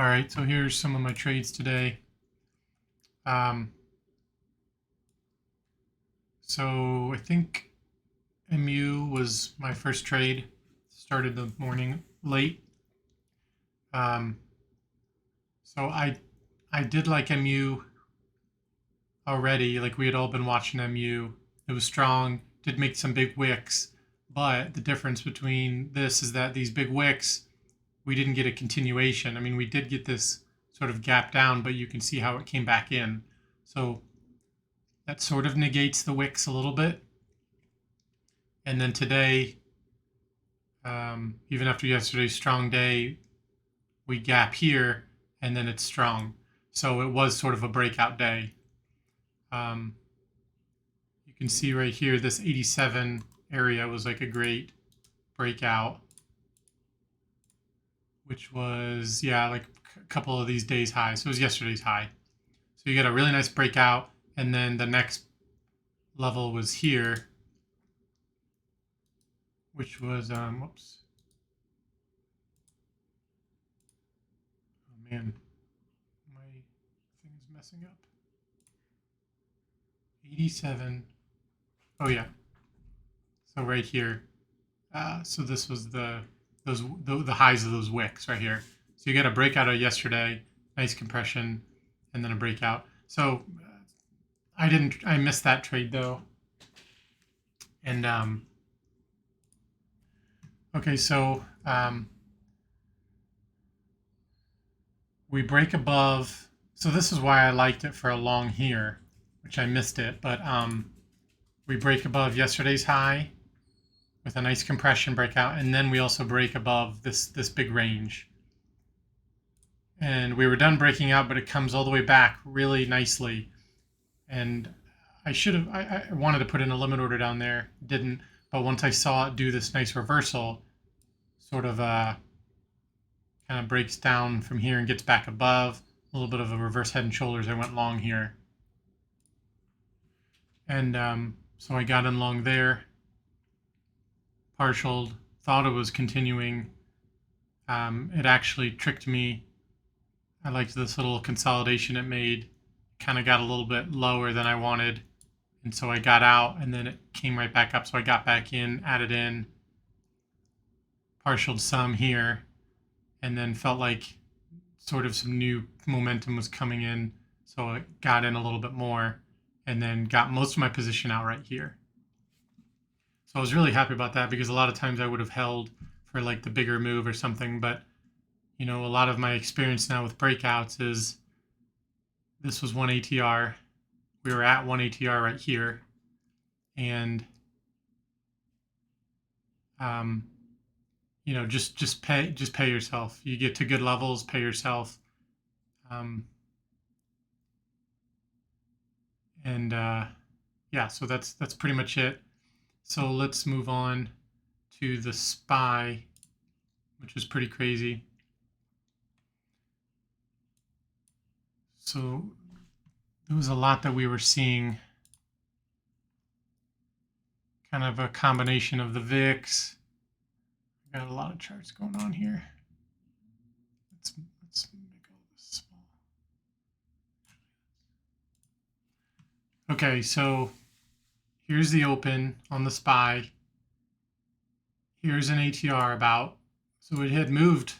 All right, so here's some of my trades today. Um, so I think MU was my first trade. Started the morning late. Um, so I did like MU already. Like we had all been watching MU. It was strong. Did make some big wicks, but the difference between this is that these big wicks, we didn't get a continuation. I mean, we did get this sort of gap down, but you can see how it came back in. So that sort of negates the wicks a little bit. And then today, even after yesterday's strong day, we gap here and then it's strong. So it was sort of a breakout day. Um, you can see right here, this 87 area was like a great breakout, which was, yeah, like a couple of these days high. So it was yesterday's high. So you get a really nice breakout. And then the next level was here, which was, whoops. Oh man, my thing is messing up. 87. Oh yeah. So right here. So this was the highs of those wicks right here. So you got a breakout of yesterday, nice compression, and then a breakout. So I missed that trade though. And okay, so we break above. So this is why I liked it for a long here, which I missed it, but we break above yesterday's high with a nice compression breakout, and then we also break above this big range. And we were done breaking out, but it comes all the way back really nicely. And I wanted to put in a limit order down there, didn't, but once I saw it do this nice reversal, sort of kind of breaks down from here and gets back above, a little bit of a reverse head and shoulders, I went long here. And so I got in long there, partialed, thought it was continuing. It actually tricked me. I liked this little consolidation it made. Kind of got a little bit lower than I wanted. And so I got out and then it came right back up. So I got back in, added in, partialed some here, and then felt like sort of some new momentum was coming in. So I got in a little bit more and then got most of my position out right here. So I was really happy about that because a lot of times I would have held for like the bigger move or something. But, you know, a lot of my experience now with breakouts is this was one ATR. We were at one ATR right here. And, you know, just pay yourself. You get to good levels, pay yourself. Yeah, so that's pretty much it. So let's move on to the SPY, which was pretty crazy. So there was a lot that we were seeing, kind of a combination of the VIX. Got a lot of charts going on here. Let's make all this small. Okay, so here's the open on the SPY. Here's an ATR about. So it had moved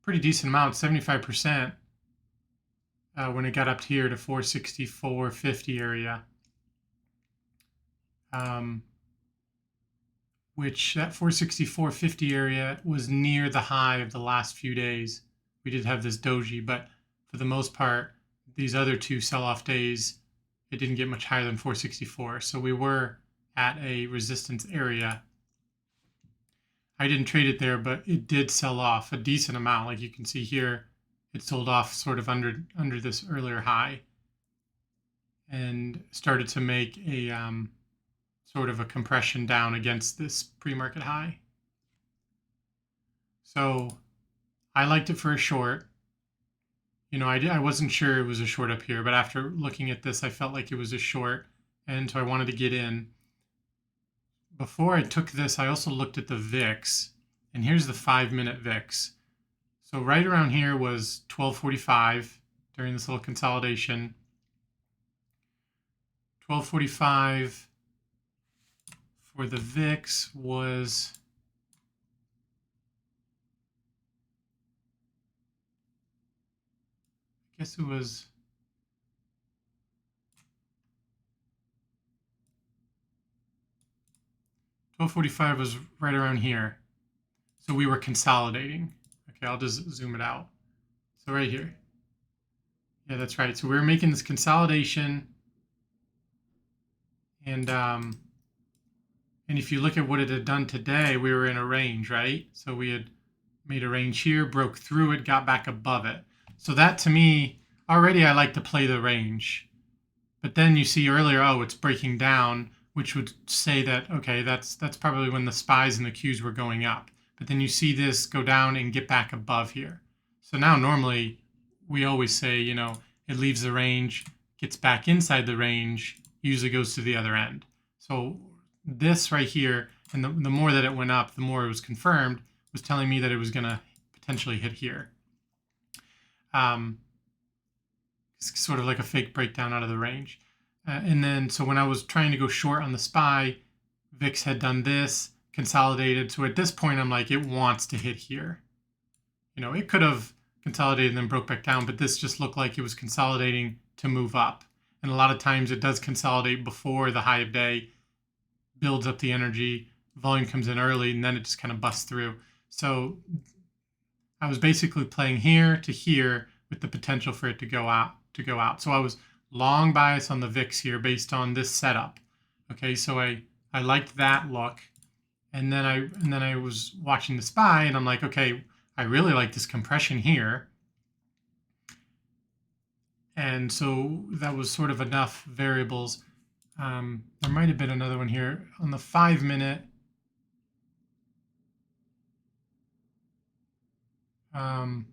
pretty decent amount, 75%, when it got up here to 464.50 area. Which that 464.50 area was near the high of the last few days. We did have this doji, but for the most part, these other two sell-off days, it didn't get much higher than 464. So we were at a resistance area. I didn't trade it there, but it did sell off a decent amount. Like you can see here, it sold off sort of under this earlier high and started to make a sort of a compression down against this pre-market high. So I liked it for a short. You know, I wasn't sure it was a short up here, but after looking at this, I felt like it was a short, and so I wanted to get in. Before I took this, I also looked at the VIX, and here's the 5-minute VIX. So right around here was 1245 during this little consolidation. 1245 for the VIX was I guess it was 1245 was right around here. So we were consolidating. Okay, I'll just zoom it out. So right here. Yeah, that's right. So we were making this consolidation. And if you look at what it had done today, we were in a range, right? So we had made a range here, broke through it, got back above it. So that to me, already I like to play the range. But then you see earlier, oh, it's breaking down, which would say that, okay, that's probably when the SPYs and the Qs were going up. But then you see this go down and get back above here. So now normally we always say, you know, it leaves the range, gets back inside the range, usually goes to the other end. So this right here, and the more that it went up, the more it was confirmed, was telling me that it was going to potentially hit here. It's sort of like a fake breakdown out of the range. And then, so when I was trying to go short on the SPY, VIX had done this, consolidated. So at this point, I'm like, it wants to hit here. You know, it could have consolidated and then broke back down, but this just looked like it was consolidating to move up. And a lot of times it does consolidate before the high of day, builds up the energy, volume comes in early, and then it just kind of busts through. So I was basically playing here to here with the potential for it to go out. So I was long bias on the VIX here based on this setup. Okay, so I liked that look. And then I was watching the SPY and I'm like, okay, I really like this compression here. And so that was sort of enough variables. There might have been another one here on the 5 minute. Oh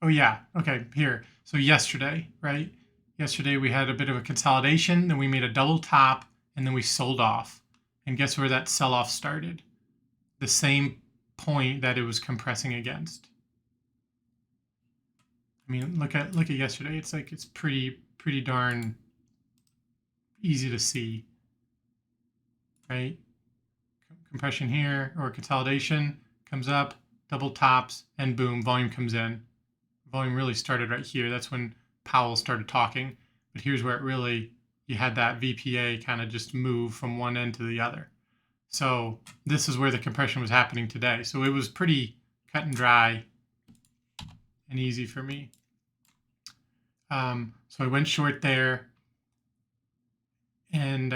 yeah, okay, here. So yesterday, right? Yesterday we had a bit of a consolidation, then we made a double top, and then we sold off. And guess where that sell-off started? The same point that it was compressing against. I mean, look at yesterday. It's like it's pretty darn easy to see, right? Compression here or consolidation comes up, double tops, and boom, volume comes in. Volume really started right here. That's when Powell started talking. But here's where it really, you had that VPA kind of just move from one end to the other. So this is where the compression was happening today. So it was pretty cut and dry and easy for me. So I went short there. And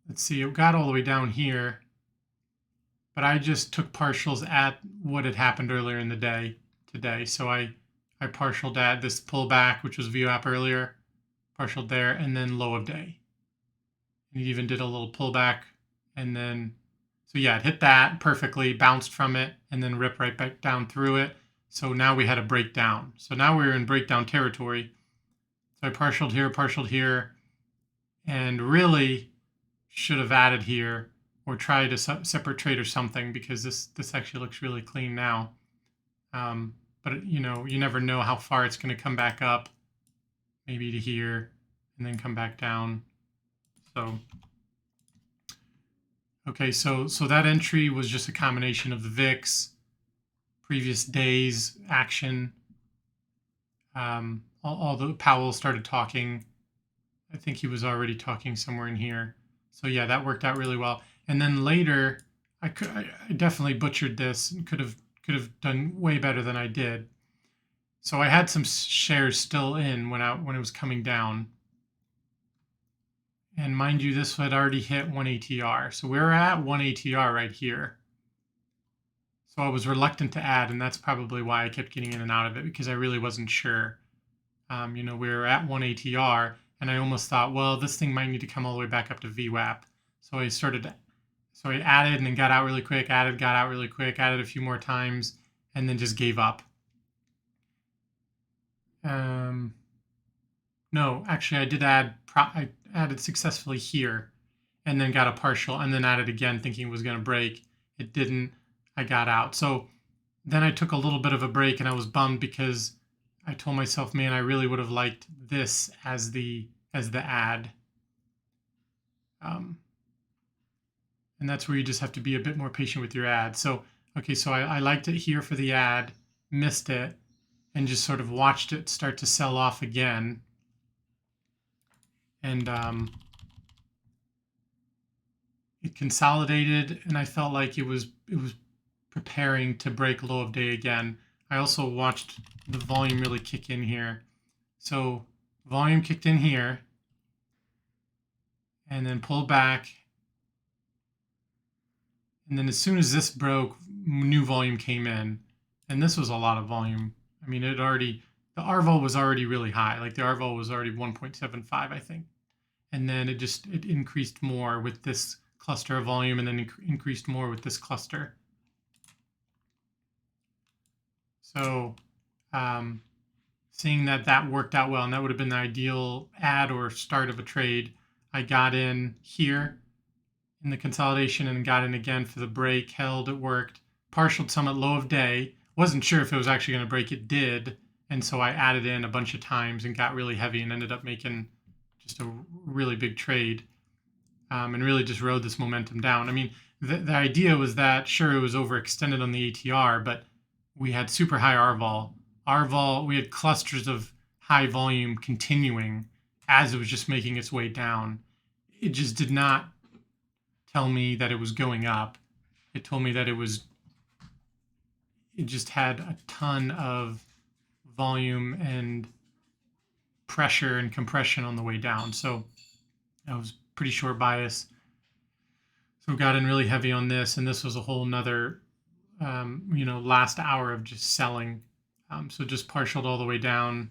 let's see, it got all the way down here. But I just took partials at what had happened earlier in the day today. So I partialed at this pullback, which was VWAP earlier, partialed there, and then low of day. And it even did a little pullback. And then, so yeah, it hit that perfectly, bounced from it, and then ripped right back down through it. So now we had a breakdown. So now we're in breakdown territory. So I partialed here, and really should have added here or tried a separate trade or something, because this actually looks really clean now. But you know, you never know how far it's going to come back up, maybe to here, and then come back down. So, okay, so that entry was just a combination of the VIX, previous day's action. All the Powell started talking. I think he was already talking somewhere in here. So yeah, that worked out really well. And then later, I definitely butchered this and could have done way better than I did. So I had some shares still in when it was coming down. And mind you, this had already hit 1 ATR. So we're at 1 ATR right here. So I was reluctant to add, and that's probably why I kept getting in and out of it, because I really wasn't sure. You know, we were at 1 ATR, and I almost thought, well, this thing might need to come all the way back up to VWAP. So I added and then got out really quick, added, got out really quick, added a few more times, and then just gave up. No, actually I did add, I added successfully here, and then got a partial, and then added again thinking it was going to break. It didn't. I got out. So Then I took a little bit of a break, and I was bummed because I told myself, man, I really would have liked this as the ad. And that's where you just have to be a bit more patient with your ad. So, okay, so I liked it here for the ad, missed it, and just sort of watched it start to sell off again. And it consolidated, and I felt like it was preparing to break low of day again. I also watched the volume really kick in here. So volume kicked in here and then pulled back. And then as soon as this broke, new volume came in. And this was a lot of volume. I mean, the RVOL was already really high. Like the RVOL was already 1.75, I think. And then it increased more with this cluster of volume, and then increased more with this cluster. So seeing that worked out well, and that would have been the ideal ad or start of a trade, I got in here in the consolidation and got in again for the break, held, it worked, partialed some at low of day. Wasn't sure if it was actually going to break. It did. And so I added in a bunch of times and got really heavy and ended up making just a really big trade, and really just rode this momentum down. I mean, the idea was that, sure, it was overextended on the ATR, but we had super high RVOL. We had clusters of high volume continuing as it was just making its way down. It just did not tell me that it was going up. It told me that it just had a ton of volume and pressure and compression on the way down. So I was pretty short bias. So got in really heavy on this, and this was a whole nother, last hour of just selling. So just partialed all the way down,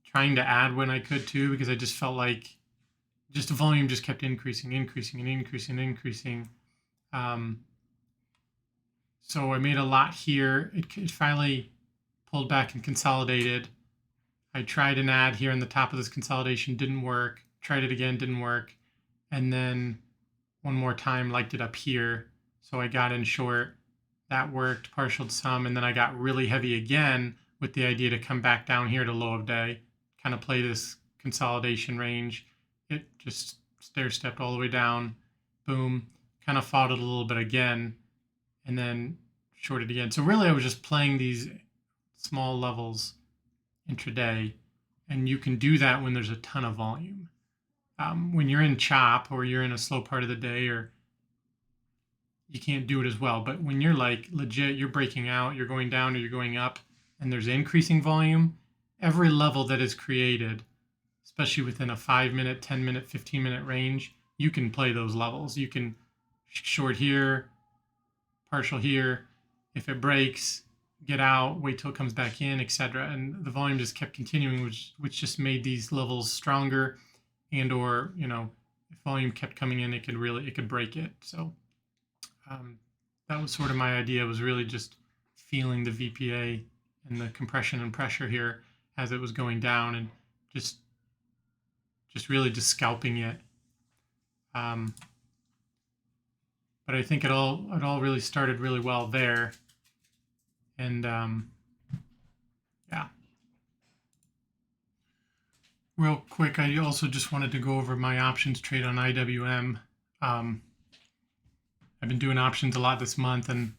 trying to add when I could too, because I just felt like just the volume just kept increasing. So I made a lot here. It finally pulled back and consolidated. I tried an ad here on the top of this consolidation, didn't work. Tried it again, didn't work. And then one more time, liked it up here. So I got in short. That worked, partialed some, and then I got really heavy again with the idea to come back down here to low of day, kind of play this consolidation range. It just stair-stepped all the way down, boom, kind of fought it a little bit again, and then shorted again. So really I was just playing these small levels intraday, and you can do that when there's a ton of volume. When you're in chop or you're in a slow part of the day, or you can't do it as well. But when you're like legit, you're breaking out, you're going down or you're going up, and there's increasing volume, every level that is created, especially within a 5-minute, 10-minute, 15-minute range, you can play those levels. You can short here, partial here. If it breaks, get out, wait till it comes back in, etc. And the volume just kept continuing, which just made these levels stronger. And or, if volume kept coming in, it could break it. So that was sort of my idea, was really just feeling the VPA and the compression and pressure here as it was going down, and just really just scalping it. But I think it all really started really well there. And yeah. Real quick, I also just wanted to go over my options trade on IWM. I've been doing options a lot this month, and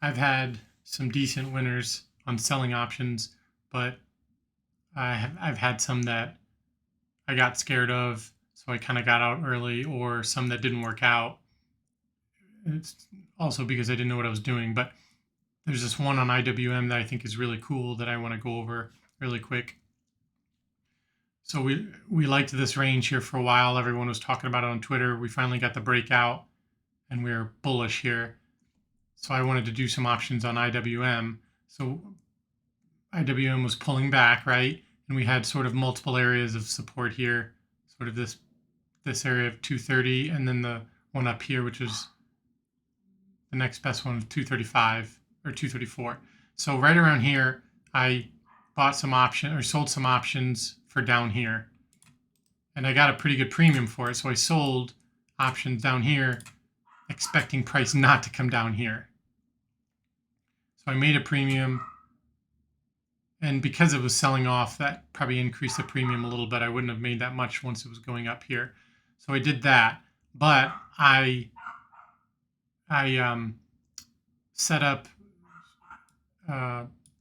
I've had some decent winners on selling options, but I've had some that I got scared of, so I kind of got out early, or some that didn't work out. It's also because I didn't know what I was doing. But there's this one on IWM that I think is really cool that I want to go over really quick. So we liked this range here for a while. Everyone was talking about it on Twitter. We finally got the breakout, and we were bullish here. So I wanted to do some options on IWM. So IWM was pulling back, right? And we had sort of multiple areas of support here, sort of this area of 230, and then the one up here, which was the next best one, 235 or 234. So right around here, I bought some sold some options for down here, and I got a pretty good premium for it. So I sold options down here, expecting price not to come down here. So I made a premium, and because it was selling off, that probably increased the premium a little bit. I wouldn't have made that much once it was going up here. So I did that, but I set up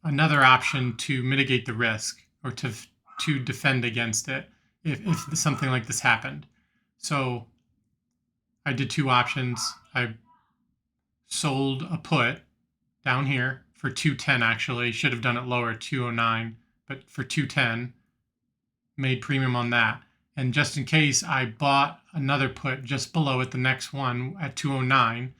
another option to mitigate the risk, or to defend against it if something like this happened. So I did two options. I sold a put down here for 210. Actually, should have done it lower, 209, but for 210, made premium on that. And just in case, I bought another put just below it, the next one at 209,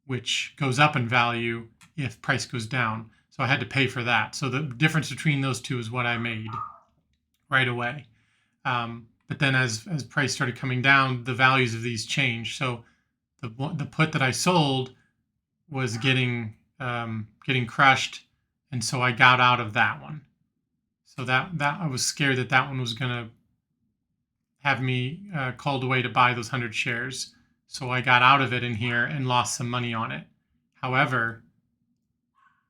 which goes up in value if price goes down. So I had to pay for that. So the difference between those two is what I made right away. But then as price started coming down, the values of these changed. So the put that I sold was getting crushed, and so I got out of that one. So that I was scared that one was going to have me called away to buy those 100 shares. So I got out of it in here and lost some money on it. However,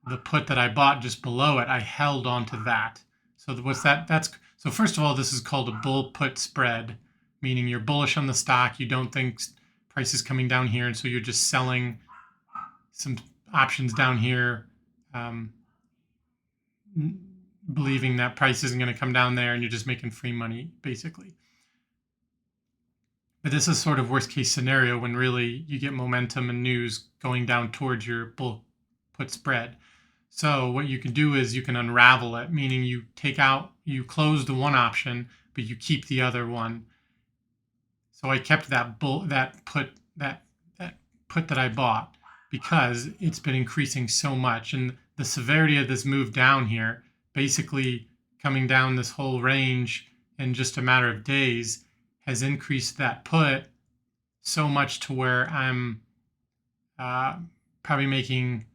the put that I bought just below it, I held on to that. So what's that? So first of all, this is called a bull put spread, meaning you're bullish on the stock. You don't think price is coming down here, and so you're just selling some options down here, believing that price isn't going to come down there, and you're just making free money, basically. But this is sort of worst case scenario when really you get momentum and news going down towards your bull put spread. So what you can do is you can unravel it, meaning you close the one option, but you keep the other one. So I kept that put that I bought because it's been increasing so much, and the severity of this move down here, basically coming down this whole range in just a matter of days, has increased that put so much to where I'm probably making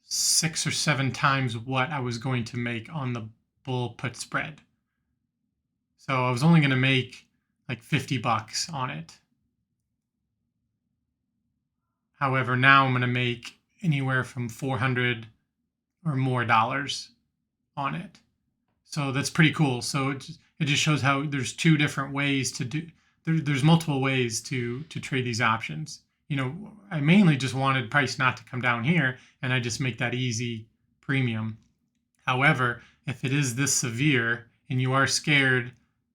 6 or 7 times what I was going to make on the bull put spread. So I was only going to make like $50 on it. However, now I'm going to make anywhere from $400 or more on it. So that's pretty cool. So it just shows how there's two different ways to do. There's multiple ways to trade these options. I mainly just wanted price not to come down here, and I just make that easy premium. However, if it is this severe and you are scared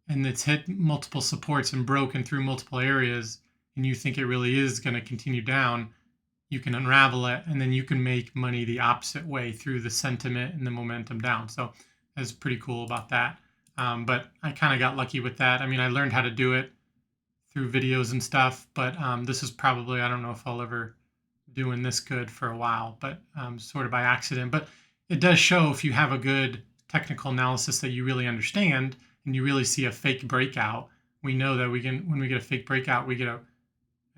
and it's hit multiple supports and broken through multiple areas, and you think it really is going to continue down, you can unravel it, and then you can make money the opposite way through the sentiment and the momentum down. So that's pretty cool about that. But I kind of got lucky with that. I mean, I learned how to do it through videos and stuff, but this is probably, I don't know if I'll ever doing this good for a while, but sort of by accident. But it does show, if you have a good technical analysis that you really understand and you really see a fake breakout, we know that when we get a fake breakout, we get a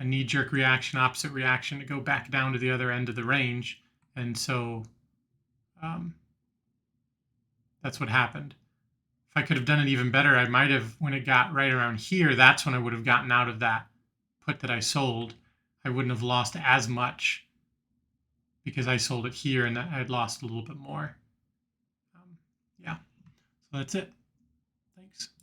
knee-jerk reaction, opposite reaction to go back down to the other end of the range. And so that's what happened. If I could have done it even better, I might have, when it got right around here, that's when I would have gotten out of that put that I sold. I wouldn't have lost as much because I sold it here and I'd lost a little bit more. Yeah, so that's it. Thanks.